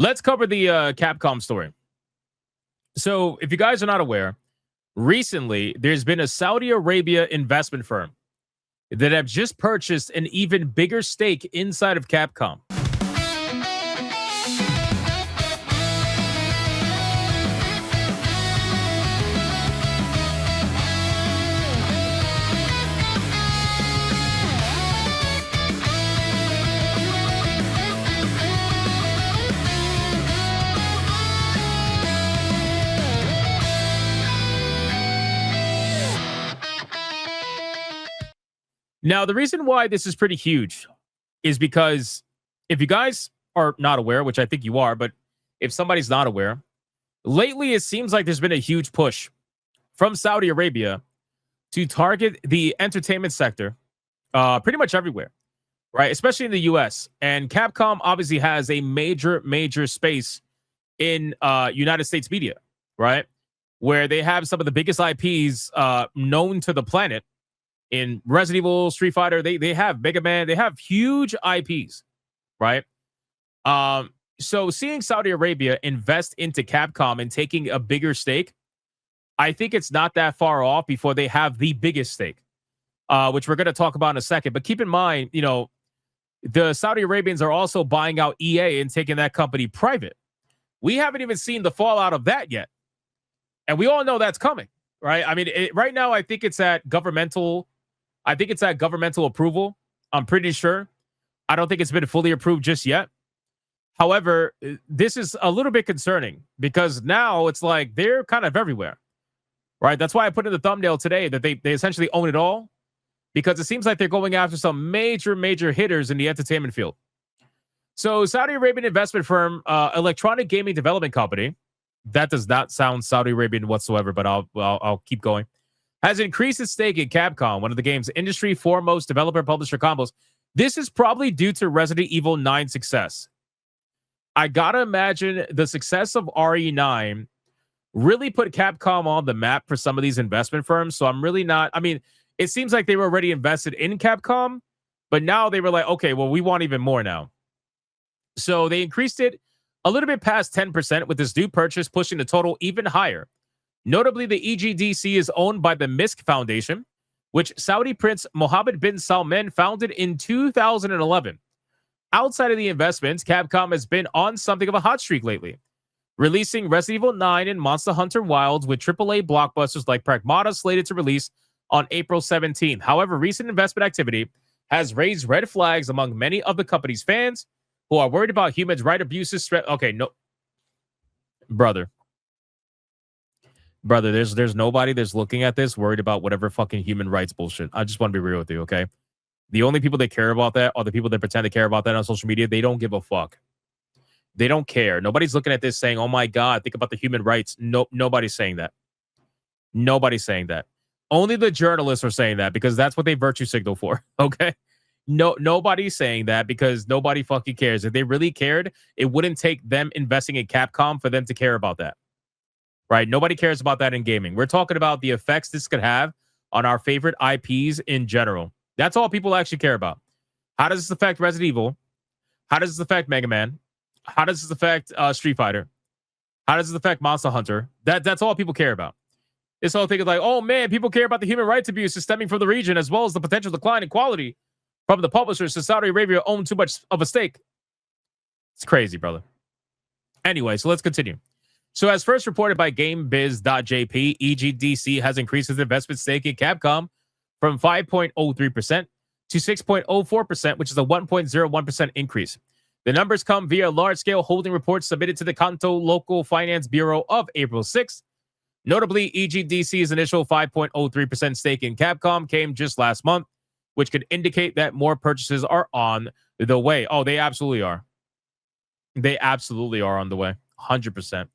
Let's cover the Capcom story. So, if you guys are not aware, recently there's been a Saudi Arabia investment firm that have just purchased an even bigger stake inside of Capcom. Now, the reason why this is pretty huge is because if you guys are not aware, which I think you are, but if somebody's not aware, lately it seems like there's been a huge push from Saudi Arabia to target the entertainment sector pretty much everywhere, right? Especially in the US. And Capcom obviously has a major space in United States media, right? Where they have some of the biggest IPs known to the planet. In Resident Evil, Street Fighter, they have Mega Man, they have huge IPs, right? So seeing Saudi Arabia invest into Capcom and taking a bigger stake, I think it's not that far off before they have the biggest stake, which we're going to talk about in a second. But keep in mind, the Saudi Arabians are also buying out EA and taking that company private. We haven't even seen the fallout of that yet. And we all know that's coming, right? I mean, right now, I think it's at governmental approval. I'm pretty sure. I don't think it's been fully approved just yet. However, this is a little bit concerning because now it's like they're kind of everywhere, right? That's why I put in the thumbnail today that they essentially own it all, because it seems like they're going after some major hitters in the entertainment field. So Saudi Arabian investment firm, electronic gaming development company, that does not sound Saudi Arabian whatsoever, but I'll keep going, has increased its stake in Capcom, one of the game's industry foremost developer-publisher combos. This is probably due to Resident Evil 9's success. I gotta imagine the success of RE9 really put Capcom on the map for some of these investment firms. So I'm really not, I mean, it seems like they were already invested in Capcom, but now they were like, okay, well, we want even more now. So they increased it a little bit past 10% with this new purchase, pushing the total even higher. Notably, the EGDC is owned by the Misk Foundation, which Saudi Prince Mohammed bin Salman founded in 2011. Outside of the investments, Capcom has been on something of a hot streak lately, releasing Resident Evil 9 and Monster Hunter Wilds with AAA blockbusters like Pragmata slated to release on April 17th. However, recent investment activity has raised red flags among many of the company's fans who are worried about human rights abuses. Okay, no, brother, there's nobody that's looking at this worried about whatever fucking human rights bullshit. I just want to be real with you, okay? The only people that care about that are the people that pretend to care about that on social media. They don't give a fuck. They don't care. Nobody's looking at this saying, oh my God, think about the human rights. No, nobody's saying that. Nobody's saying that. Only the journalists are saying that because that's what they virtue signal for, okay? No, nobody's saying that because nobody fucking cares. If they really cared, it wouldn't take them investing in Capcom for them to care about that. Right? Nobody cares about that in gaming. We're talking about the effects this could have on our favorite IPs in general. That's all people actually care about. How does this affect Resident Evil? How does this affect Mega Man? How does this affect Street Fighter? How does this affect Monster Hunter? That's all people care about. This whole thing is like, oh man, people care about the human rights abuses stemming from the region as well as the potential decline in quality from the publishers since Saudi Arabia owned too much of a stake. It's crazy, brother. Anyway, so let's continue. So as first reported by GameBiz.jp, EGDC has increased its investment stake in Capcom from 5.03% to 6.04%, which is a 1.01% increase. The numbers come via large-scale holding reports submitted to the Kanto Local Finance Bureau of April 6th. Notably, EGDC's initial 5.03% stake in Capcom came just last month, which could indicate that more purchases are on the way. Oh, they absolutely are. They absolutely are on the way. 100%.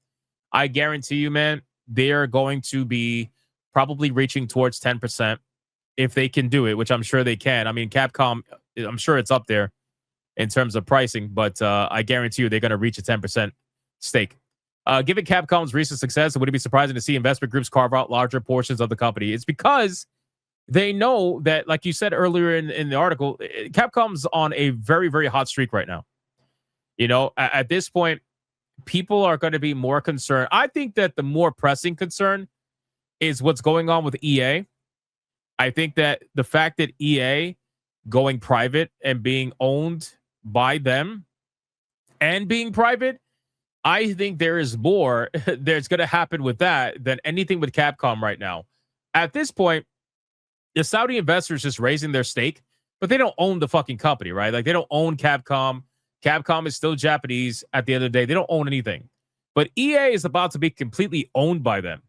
I guarantee you, man, they are going to be probably reaching towards 10% if they can do it, which I'm sure they can. I mean, Capcom, I'm sure it's up there in terms of pricing, but I guarantee you they're going to reach a 10% stake. Given Capcom's recent success, it wouldn't be surprising to see investment groups carve out larger portions of the company. It's because they know that, like you said earlier in the article, Capcom's on a very hot streak right now. You know, at this point, people are going to be more concerned. I think that the more pressing concern is what's going on with EA. I think that the fact that EA going private and being owned by them and being private, I think there is more that's going to happen with that than anything with Capcom right now. At this point, the Saudi investors just raising their stake, but they don't own the fucking company, right? Like they don't own Capcom. Capcom is still Japanese at the end of the day. They don't own anything. But EA is about to be completely owned by them.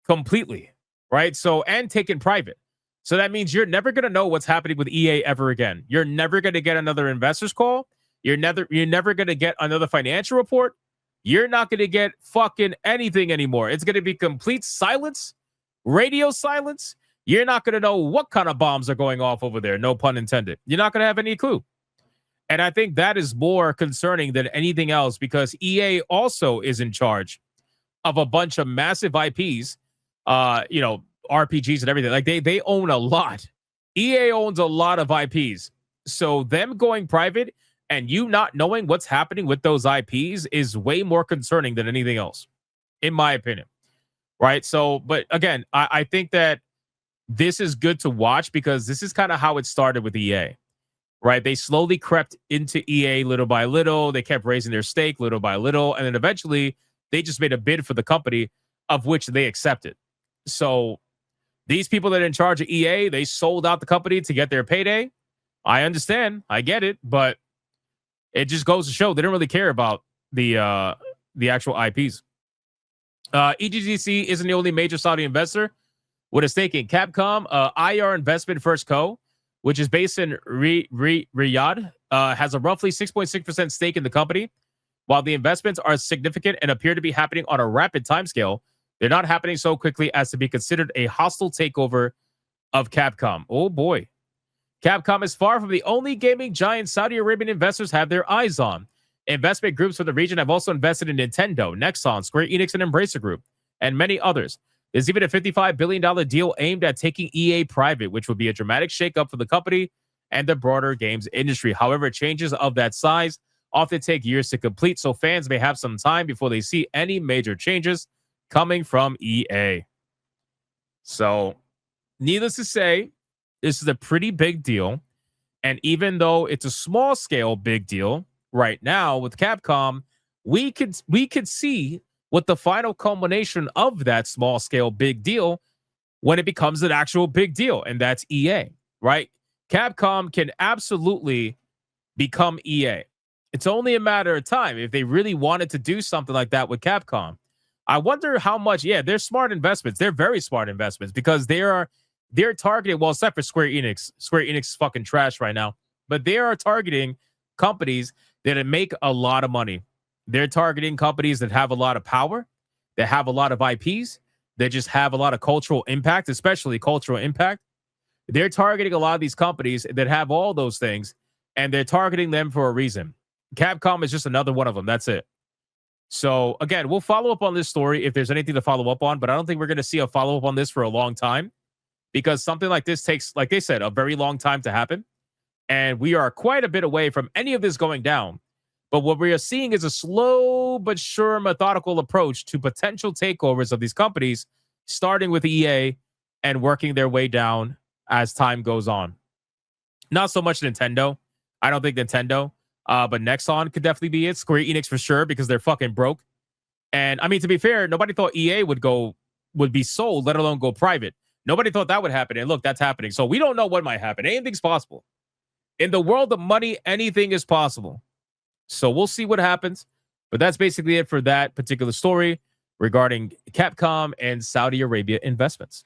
Completely, right? So, and taken private. So that means you're never going to know what's happening with EA ever again. You're never going to get another investors call. You're never going to get another financial report. You're not going to get fucking anything anymore. It's going to be complete silence, radio silence. You're not going to know what kind of bombs are going off over there. No pun intended. You're not going to have any clue. And I think that is more concerning than anything else because EA also is in charge of a bunch of massive IPs, RPGs and everything. Like they own a lot. EA owns a lot of IPs. So them going private and you not knowing what's happening with those IPs is way more concerning than anything else, in my opinion. Right? So, but again, I think that this is good to watch because this is kind of how it started with EA. Right? They slowly crept into EA little by little. They kept raising their stake little by little. And then eventually they just made a bid for the company of which they accepted. So these people that are in charge of EA, they sold out the company to get their payday. I understand. I get it. But it just goes to show they don't really care about the actual IPs. EGGC isn't the only major Saudi investor with a stake in Capcom. IR Investment First Co., which is based in Riyadh, has a roughly 6.6% stake in the company. While the investments are significant and appear to be happening on a rapid timescale, they're not happening so quickly as to be considered a hostile takeover of Capcom. Oh boy. Capcom is far from the only gaming giant Saudi Arabian investors have their eyes on. Investment groups from the region have also invested in Nintendo, Nexon, Square Enix, and Embracer Group, and many others. There's even a $55 billion deal aimed at taking EA private, which would be a dramatic shakeup for the company and the broader games industry. However, changes of that size often take years to complete, so fans may have some time before they see any major changes coming from EA. So, needless to say, this is a pretty big deal. And even though it's a small scale big deal right now with Capcom, we could see what the final culmination of that small scale big deal when it becomes an actual big deal. And that's EA, right? Capcom can absolutely become EA. It's only a matter of time if they really wanted to do something like that with Capcom. I wonder how much, they're smart investments. They're very smart investments because they're targeting, well, except for Square Enix. Square Enix is fucking trash right now. But they are targeting companies that make a lot of money. They're targeting companies that have a lot of power, that have a lot of IPs, that just have a lot of cultural impact, especially cultural impact. They're targeting a lot of these companies that have all those things, and they're targeting them for a reason. Capcom is just another one of them. That's it. So, again, we'll follow up on this story if there's anything to follow up on, but I don't think we're going to see a follow-up on this for a long time because something like this takes, like they said, a very long time to happen. And we are quite a bit away from any of this going down. But what we are seeing is a slow but sure methodical approach to potential takeovers of these companies, starting with EA and working their way down as time goes on. Not so much Nintendo. I don't think Nintendo. But Nexon could definitely be it. Square Enix for sure, because they're fucking broke. And I mean, to be fair, nobody thought EA would be sold, let alone go private. Nobody thought that would happen. And look, that's happening. So we don't know what might happen. Anything's possible. In the world of money, anything is possible. So we'll see what happens. But that's basically it for that particular story regarding Capcom and Saudi Arabia investments.